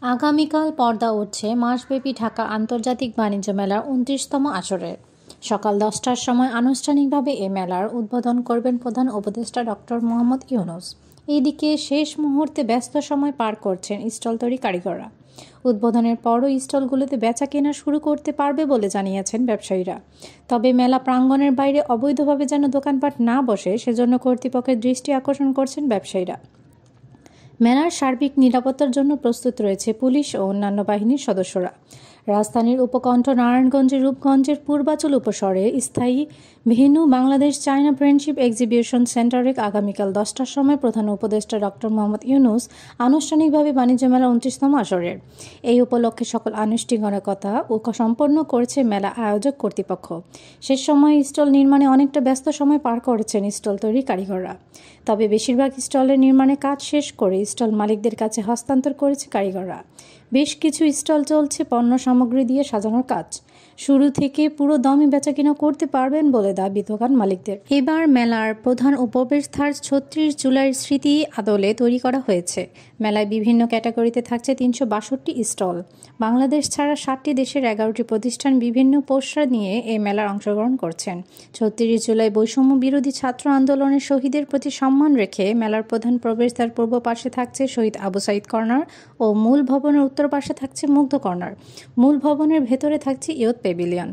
আগামীকাল পর্দা উঠছে মাসব্যাপী ঢাকা আন্তর্জাতিক বাণিজ্য মেলার ২৯তম আসরের। সকাল ১০টার সময় আনুষ্ঠানিকভাবে এ মেলার উদ্বোধন করবেন প্রধান উপদেষ্টা ডক্টর মোহাম্মদ ইউনূস। এইদিকে শেষ মুহূর্তে ব্যস্ত সময় পার করছেন স্টল তৈরি কারিগররা। উদ্বোধনের পরও স্টলগুলোতে বেচা কেনা শুরু করতে পারবে বলে জানিয়েছেন ব্যবসায়ীরা। তবে মেলা প্রাঙ্গণের বাইরে অবৈধভাবে যেন দোকানপাট না বসে সেজন্য কর্তৃপক্ষের দৃষ্টি আকর্ষণ করছেন ব্যবসায়ীরা। মেলার সার্বিক নিরাপত্তার জন্য প্রস্তুত রয়েছে পুলিশ ও অন্যান্য বাহিনীর সদস্যরা। রাজধানীর উপকণ্ঠ নারায়ণগঞ্জের রূপগঞ্জের পূর্বাচল উপশহরে স্থায়ী venue Bangladesh China friendship exhibition সেন্টারে আগামীকাল 10টার সময় প্রধান উপদেষ্টা ডক্টর মোহাম্মদ ইউনূস আনুষ্ঠানিকভাবে বাণিজ্য মেলা 29তম আসরের। এই উপলক্ষে সকল আনুষ্ঠানিকতা সম্পন্ন করেছে মেলা আয়োজক কর্তৃপক্ষ। শেষ সময় স্টল নির্মাণে অনেকটা ব্যস্ত সময় পার করেছেন স্টল তৈরি কারিগররা। তবে বেশিরভাগ স্টলের নির্মাণে কাজ শেষ করে স্টল মালিকদের কাছে হস্তান্তর করেছে কারিগররা। বেশ কিছু স্টল চলছে পণ্য সামগ্রী দিয়ে সাজানোর কাজ। শুরু থেকে পুরো দমে বেচাকেনা করতে পারবেন বলে দাবি দোকান মালিকদের। এবার মেলার প্রধান উপবেশধার ৩৬ জুলাইয়ের স্মৃতি আদলে তৈরি করা হয়েছে। মেলায় বিভিন্ন ক্যাটাগরিতে থাকছে ৩৬২ স্টল। বাংলাদেশ ছাড়া ৭টি দেশের ১১টি প্রতিষ্ঠান বিভিন্ন পোস্টার নিয়ে এই মেলার অংশগ্রহণ করছেন। ৩৬ জুলাই বৈষম্য বিরোধী ছাত্র আন্দোলনের শহীদের প্রতি সম্মান রেখে মেলার প্রধান প্রবেশদ্বার পূর্ব পাশে থাকছে শহীদ আবু সাইদ কর্নার ও মূল ভবনের উত্তর পাশে থাকছে মুগ্ধ কর্নার। মূল ভবনের ভেতরে থাকছে ইয়ুথ প্যাভিলিয়ন।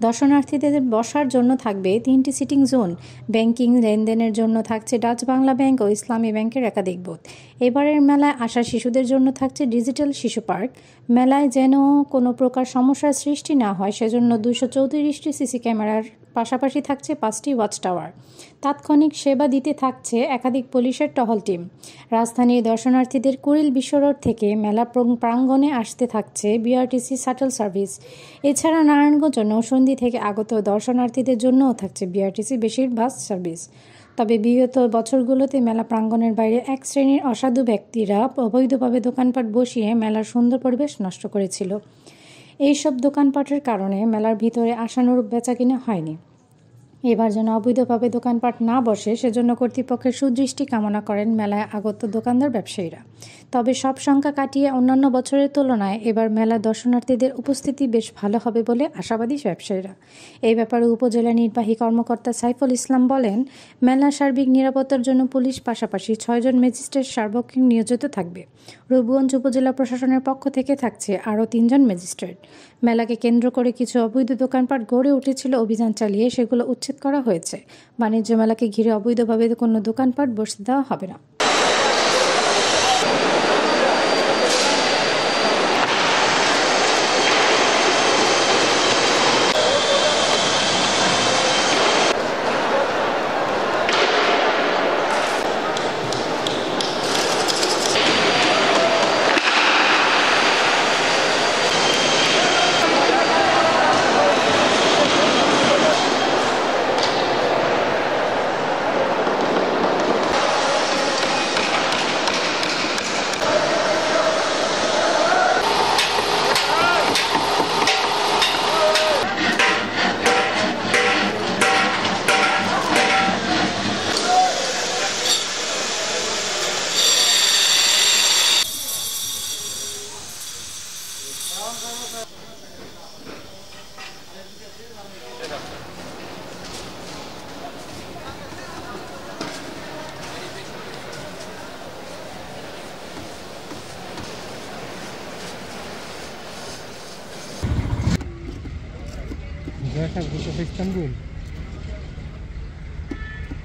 দর্শনার্থীদের বসার জন্য থাকবে 3টি সিটিং জোন। ব্যাংকিং লেনদেনের জন্য থাকছে ডাচ বাংলা ব্যাংক ও ইসলামী ব্যাংকের একাধিক বুথ। এবারের মেলায় আসা শিশুদের জন্য থাকছে ডিজিটাল শিশু পার্ক। মেলায় যেন কোনো প্রকার সমস্যার সৃষ্টি না হয় সেজন্য 234টি সিসি ক্যামেরার পাশাপাশি থাকছে 5টি ওয়াচ টাওয়ার। তাৎক্ষণিক সেবা দিতে থাকছে একাধিক পুলিশের টহল টিম। রাজধানীর দর্শনার্থীদের কুড়িল বিশ্বরোড থেকে মেলা প্রাঙ্গণে আসতে থাকছে বিআরটিসি শাটল সার্ভিস। এছাড়া নারায়ণগঞ্জ ও নৌসন্দি থেকে আগত দর্শনার্থীদের জন্যও থাকছে বিআরটিসি বেশির বাস সার্ভিস। তবে বিগত বছরগুলোতে মেলা প্রাঙ্গণের বাইরে এক শ্রেণীর অসাধু ব্যক্তিরা অবৈধভাবে দোকানপাট বসিয়ে মেলার সুন্দর পরিবেশ নষ্ট করেছিল। এইসব দোকানপাটের কারণে মেলার ভিতরে আশানুরূপ বেচাকেনা হয়নি। এবার যেন অবৈধভাবে দোকানপাট না বসে সেজন্য কর্তৃপক্ষের সুদৃষ্টি কামনা করেন মেলায় আগত দোকানদার ব্যবসায়ীরা। তবে সব সংখ্যা কাটিয়ে অন্যান্য বছরের তুলনায় এবার মেলা দর্শনার্থীদের উপস্থিতি বেশ ভালো হবে বলে আশাবাদী ব্যবসায়ীরা। এই ব্যাপারে উপজেলা নির্বাহী কর্মকর্তা সাইফুল ইসলাম বলেন, মেলা সার্বিক নিরাপত্তার জন্য পুলিশ পাশাপাশি 6 জন ম্যাজিস্ট্রেট সার্বক্ষণিক নিয়োজিত থাকবে। রূপগঞ্জ উপজেলা প্রশাসনের পক্ষ থেকে থাকছে আরও 3 জন ম্যাজিস্ট্রেট। মেলাকে কেন্দ্র করে কিছু অবৈধ দোকানপাট গড়ে উঠেছিল, অভিযান চালিয়ে সেগুলো উচ্ছেদ করা হয়েছে। বাণিজ্য মেলাকে ঘিরে অবৈধভাবে কোনো দোকানপাট বসতে দেওয়া হবে না।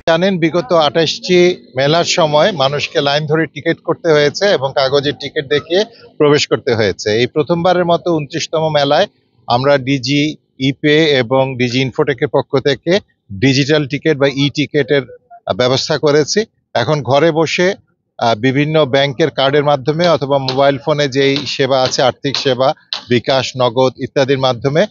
জানেন, বিগত 28টি মেলার সময় মানুষকে লাইন ধরে টিকিট করতে হয়েছে এবং কাগজের টিকিট দেখিয়ে প্রবেশ করতে হয়েছে। এই প্রথমবারের মতো 29তম মেলায় আমরা ডিজি ইপে এবং ডিজি ইনফোটেকের পক্ষ থেকে ডিজিটাল টিকিট বা ই টিকিটের ব্যবস্থা করেছি। এখন ঘরে বসে বিভিন্ন ব্যাংকের কার্ডের মাধ্যমে অথবা মোবাইল ফোনে যেই সেবা আছে, আর্থিক সেবা, বিকাশ, নগদ ইত্যাদির মাধ্যমে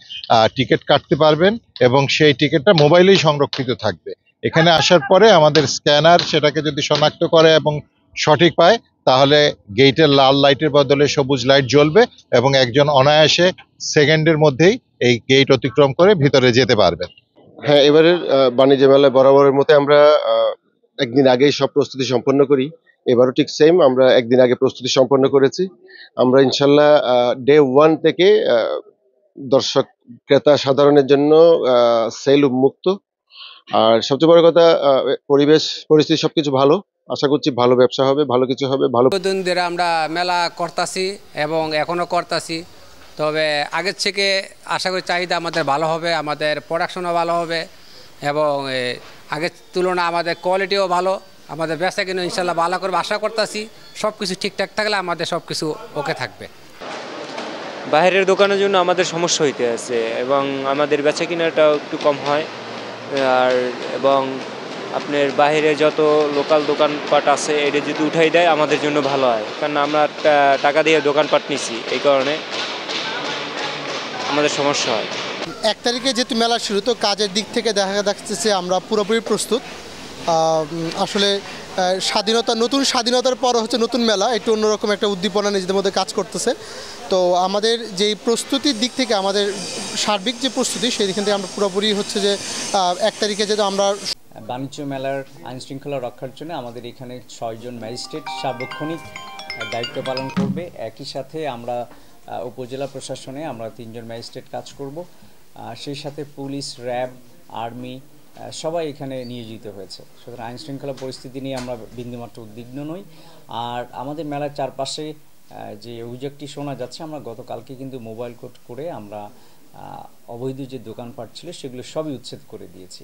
টিকিট কাটতে পারবেন এবং সেই টিকিটটা মোবাইলেই সংরক্ষিত থাকবে। এখানে আসার পরে আমাদের স্ক্যানার সেটাকে যদি শনাক্ত করে এবং সঠিক পায় তাহলে গেটের লাল লাইটের বদলে সবুজ লাইট জ্বলবে এবং একজন অনায়াসে সেকেন্ডের মধ্যেই এই গেট অতিক্রম করে ভিতরে যেতে পারবেন। হ্যাঁ, এবারের বাণিজ্য মেলায় বরাবরের মতো আমরা একদিন আগেই সব প্রস্তুতি সম্পন্ন করি এবারও ঠিক সেম, আমরা একদিন আগে প্রস্তুতি সম্পন্ন করেছি। আমরা ইনশাল্লাহ ডে 1 থেকে দর্শক ক্রেতা সাধারণের জন্য সেল উন্মুক্ত। আর সবচেয়ে বড় কথা, পরিবেশ পরিস্থিতি সবকিছু ভালো। আশা করছি ভালো ব্যবসা হবে, ভালো কিছু হবে, ভালো। দিন ধরে আমরা মেলা করতাছি এবং এখনও করতাছি। তবে আগের থেকে আশা করি চাহিদা আমাদের ভালো হবে, আমাদের প্রোডাকশনও ভালো হবে এবং আগের তুলনা আমাদের কোয়ালিটিও ভালো, আমাদের বেচা কিনে ইনশাল্লাহ ভালো করবে আশা করতেছি। সব কিছু ঠিকঠাক থাকলে আমাদের সব কিছু ওকে থাকবে। বাইরের দোকানের জন্য আমাদের সমস্যা হইতে আছে এবং আমাদের বেচা কিনাটাও একটু কম হয়। আর এবং আপনার বাইরে যত লোকাল দোকানপাট আছে এটা যদি উঠাই দেয় আমাদের জন্য ভালো হয়, কারণ আমরা টাকা দিয়ে দোকানপাট নিছি, এই কারণে আমাদের সমস্যা হয়। 1 তারিখে যেহেতু মেলা শুরু, তো কাজের দিক থেকে দেখা যাচ্ছে আমরা পুরোপুরি প্রস্তুত। আসলে নতুন স্বাধীনতার পর হচ্ছে নতুন মেলা, একটু অন্যরকম একটা উদ্দীপনা নিজেদের মধ্যে কাজ করতেছে। তো আমাদের যেই প্রস্তুতির দিক থেকে আমাদের সার্বিক যে প্রস্তুতি, সেই দিক থেকে আমরা পুরোপুরি হচ্ছে যে 1 তারিখে যেহেতু আমরা বাণিজ্য মেলার আইন শৃঙ্খলা রক্ষার জন্য আমাদের এখানে 6 জন ম্যাজিস্ট্রেট সার্বক্ষণিক দায়িত্ব পালন করবে। একই সাথে আমরা উপজেলা প্রশাসনে আমরা 3 জন ম্যাজিস্ট্রেট কাজ করব। সেই সাথে পুলিশ, র্যাব, আর্মি সবাই এখানে নিয়োজিত হয়েছে। সুতরাং আইন শৃঙ্খলা পরিস্থিতি নিয়ে আমরা বিন্দুমাত্র উদ্বিগ্ন নই। আর আমাদের মেলার চারপাশে যে অভিযোগটি শোনা যাচ্ছে, আমরা গতকালকে কিন্তু মোবাইল কোর্ট করে আমরা অবৈধ যে দোকানপাট ছিল সেগুলো সবই উচ্ছেদ করে দিয়েছি।